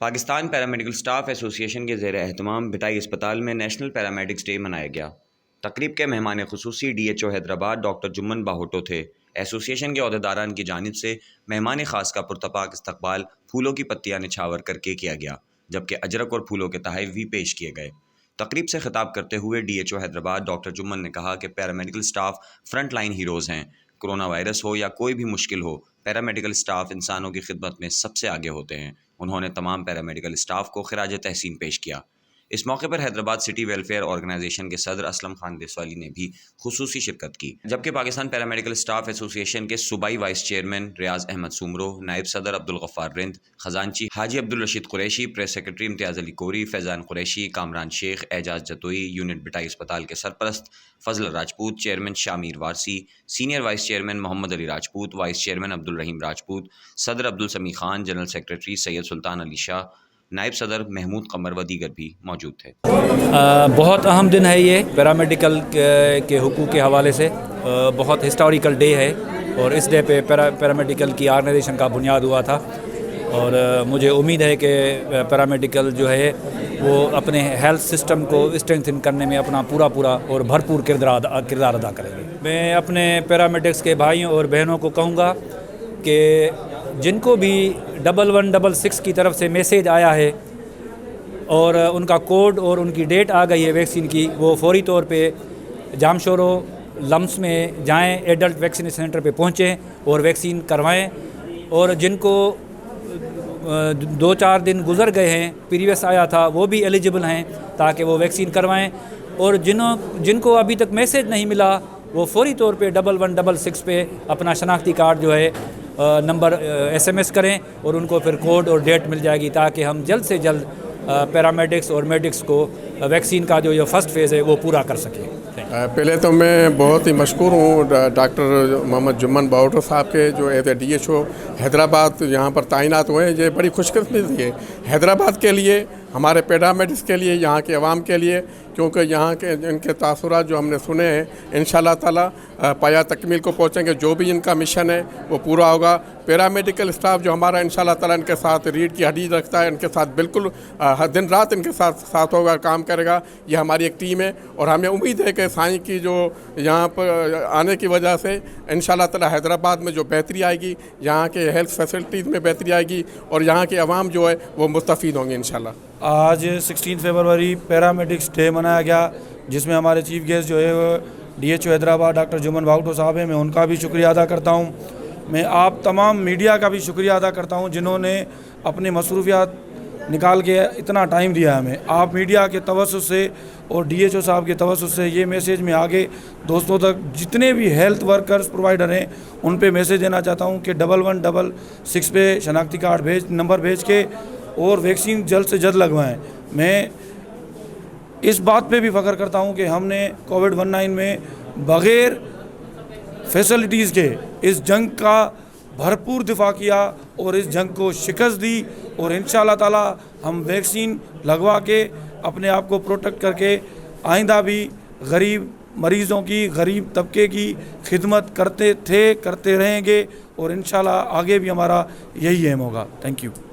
Pakistan paramedical staff ایسوسی ایشن کے زیر اہتمام بٹائی اسپتال میں نیشنل پیرامیڈکس ڈے منایا گیا۔ تقریب کے مہمان خصوصی DHO حیدرآباد ڈاکٹر جمن باہوٹو تھے۔ ایسوسی ایشن کے عہدیداران کی جانب سے مہمان خاص کا پرتپاک استقبال پھولوں کی پتیاں نچھاور کر کے کیا گیا، جبکہ اجرک اور پھولوں کے تحائف بھی پیش کیے گئے۔ تقریب سے خطاب کرتے ہوئے DHO حیدرآباد ڈاکٹر جمن نے کہا کہ paramedical staff front line heroes ہیں۔ کرونا وائرس ہو یا کوئی بھی مشکل ہو، پیرامیڈیکل سٹاف انسانوں کی خدمت میں سب سے آگے ہوتے ہیں۔ انہوں نے تمام پیرامیڈیکل سٹاف کو خراج تحسین پیش کیا۔ اس موقع پر حیدرآباد سٹی ویلفیئر آرگنائزیشن کے صدر اسلم خان دیسوالی نے بھی خصوصی شرکت کی، جبکہ پاکستان پیرامیڈیکل سٹاف ایسوسی ایشن کے صوبائی وائس چیئرمین ریاض احمد سومرو، نائب صدر عبدالغفار رند، خزانچی حاجی عبدالرشید قریشی، پریس سیکرٹری امتیاز علی کوری، فیضان قریشی، کامران شیخ، اعجاز جتوئی، یونٹ بٹائی اسپتال کے سرپرست فضل راجپوت، چیئرمین شامیر وارسی، سینئر وائس چیئرمین محمد علی راجپوت، وائس چیئرمین عبدالرحیم راجپوت، صدر عبدالسمیع خان، جنرل سیکرٹری سید سلطان علی شاہ، نائب صدر محمود قمر و دیگر بھی موجود تھے۔ بہت اہم دن ہے یہ پیرامیڈیکل کے حقوق کے حوالے سے، بہت ہسٹوریکل ڈے ہے، اور اس ڈے پہ پیرامیڈیکل کی آرگنائزیشن کا بنیاد ہوا تھا، اور مجھے امید ہے کہ پیرامیڈیکل جو ہے وہ اپنے ہیلتھ سسٹم کو اسٹرینتھن کرنے میں اپنا پورا اور بھرپور کردار ادا کریں گے۔ میں اپنے پیرامیڈکس کے بھائیوں اور بہنوں کو کہوں گا کہ جن کو بھی 1166 کی طرف سے میسیج آیا ہے اور ان کا کوڈ اور ان کی ڈیٹ آ گئی ہے ویکسین کی، وہ فوری طور پہ جامشورو لمس میں جائیں، ایڈلٹ ویکسینیشن سینٹر پہ پہنچیں اور ویکسین کروائیں، اور جن کو 2-4 دن گزر گئے ہیں، پریویس آیا تھا، وہ بھی ایلیجبل ہیں تاکہ وہ ویکسین کروائیں، اور جن کو ابھی تک میسیج نہیں ملا وہ فوری طور پہ 1166 پہ اپنا شناختی کارڈ جو ہے نمبر SMS کریں، اور ان کو پھر کوڈ اور ڈیٹ مل جائے گی تاکہ ہم جلد سے جلد پیرامیڈکس اور میڈکس کو ویکسین کا جو فرسٹ فیز ہے وہ پورا کر سکیں۔ پہلے تو میں بہت ہی مشکور ہوں ڈاکٹر محمد جمن باہوٹو صاحب کے، جو ایز اے DHO حیدرآباد یہاں پر تعینات ہوئے ہیں۔ یہ بڑی خوش قسمتی ہے حیدرآباد کے لیے، ہمارے پیرامیڈکس کے لیے، یہاں کے عوام کے لیے، کیونکہ یہاں کے ان کے تاثرات جو ہم نے سنے ہیں انشاءاللہ تعالیٰ پایا تکمیل کو پہنچیں گے۔ جو بھی ان کا مشن ہے وہ پورا ہوگا۔ پیرامیڈیکل اسٹاف جو ہمارا انشاءاللہ تعالیٰ ان کے ساتھ ریڑھ کی ہڈی رکھتا ہے، ان کے ساتھ بالکل دن رات ان کے ساتھ ہوگا، کام کرے گا۔ یہ ہماری ایک ٹیم ہے، اور ہمیں امید ہے کہ سائیں کی جو یہاں پر آنے کی وجہ سے انشاءاللہ تعالیٰ حیدرآباد میں جو بہتری آئے گی، یہاں کے ہیلتھ فیسلٹیز میں بہتری آئے گی، اور یہاں کے عوام جو ہے وہ مستفید ہوں گے انشاءاللہ۔ آج 16 فروری پیرامیڈکس ڈے منایا گیا، جس میں ہمارے چیف گیسٹ جو ہے وہ DHO حیدرآباد ڈاکٹر جمن باہوٹو صاحب ہیں۔ میں ان کا بھی شکریہ ادا کرتا ہوں۔ میں آپ تمام میڈیا کا بھی شکریہ ادا کرتا ہوں جنہوں نے اپنی مصروفیات نکال کے اتنا ٹائم دیا ہمیں۔ آپ میڈیا کے توسط سے اور DHO صاحب کے توسط سے یہ میسیج میں آگے دوستوں تک جتنے بھی ہیلتھ ورکرز پرووائڈر ہیں ان پہ میسیج دینا چاہتا ہوں کہ 1166 پہ شناختی کارڈ نمبر بھیج کے اور ویکسین جلد سے جلد لگوائیں۔ میں اس بات پہ بھی فخر کرتا ہوں کہ ہم نے کووڈ-19 میں بغیر فیسلٹیز کے اس جنگ کا بھرپور دفاع کیا اور اس جنگ کو شکست دی، اور انشاءاللہ تعالی ہم ویکسین لگوا کے اپنے آپ کو پروٹیکٹ کر کے آئندہ بھی غریب مریضوں کی، غریب طبقے کی خدمت کرتے رہیں گے، اور انشاءاللہ آگے بھی ہمارا یہی ایم ہوگا۔ Thank you.